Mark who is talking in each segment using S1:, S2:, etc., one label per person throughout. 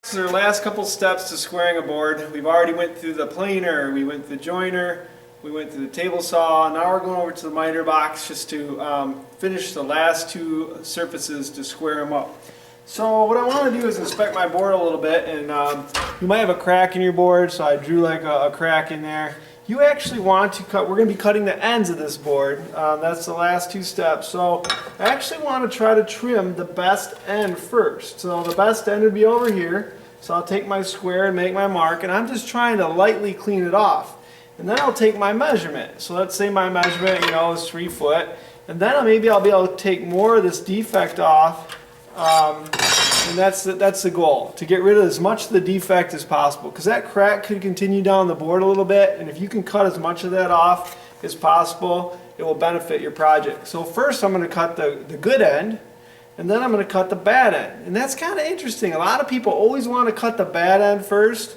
S1: This is our last couple steps to squaring a board. We've already went through the planer, we went through the joiner, we went through the table saw. Now we're going over to the miter box just to finish the last two surfaces to square them up. So what I want to do is inspect my board a little bit, and you might have a crack in your board, so I drew like a crack in there. You actually want to cut, we're going to be cutting the ends of this board. That's the last two steps. So I actually want to try to trim the best end first. So the best end would be over here. So I'll take my square and make my mark, and I'm just trying to lightly clean it off. And then I'll take my measurement. So let's say my measurement, is 3 foot. And then maybe I'll be able to take more of this defect off. And that's the goal, to get rid of as much of the defect as possible, because that crack could continue down the board a little bit, and if you can cut as much of that off as possible, it will benefit your project. So first I'm going to cut the good end, and then I'm going to cut the bad end. And that's kind of interesting. A lot of people always want to cut the bad end first,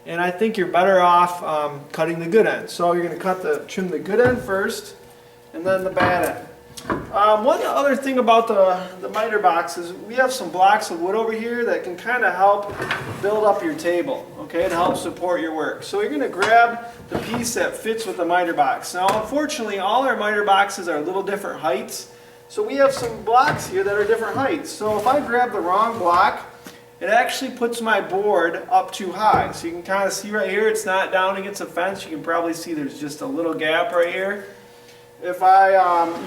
S1: and I think you're better off cutting the good end. So you're going to trim the good end first, and then the bad end. One other thing about the miter box is we have some blocks of wood over here that can kind of help build up your table, okay, to help support your work. So you're going to grab the piece that fits with the miter box. Now unfortunately all our miter boxes are a little different heights, so we have some blocks here that are different heights. So if I grab the wrong block, it actually puts my board up too high. So you can kind of see right here, it's not down against a fence. You can probably see there's just a little gap right here. If I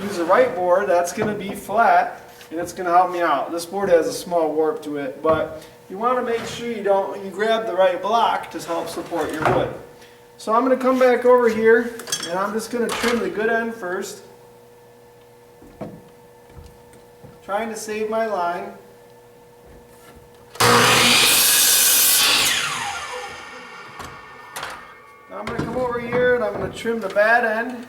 S1: use the right board, that's going to be flat, and it's going to help me out. This board has a small warp to it, but you want to make sure you grab the right block to help support your wood. So I'm going to come back over here, and I'm just going to trim the good end first, trying to save my line. Now I'm going to come over here, and I'm going to trim the bad end.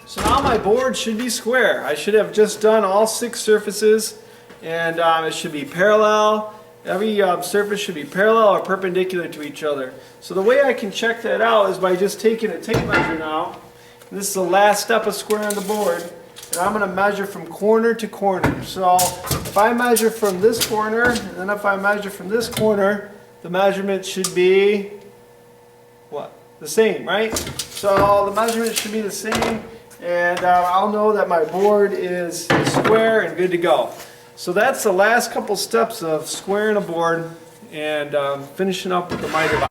S1: So now my board should be square. I should have just done all 6 surfaces, and it should be parallel. Every surface should be parallel or perpendicular to each other. So the way I can check that out is by just taking a tape measure now. And this is the last step of squaring the board. And I'm going to measure from corner to corner. So if I measure from this corner, and then if I measure from this corner, the measurement should be what? The same, right? So the measurement should be the same. And I'll know that my board is square and good to go. So that's the last couple steps of squaring a board and finishing up with the miter box.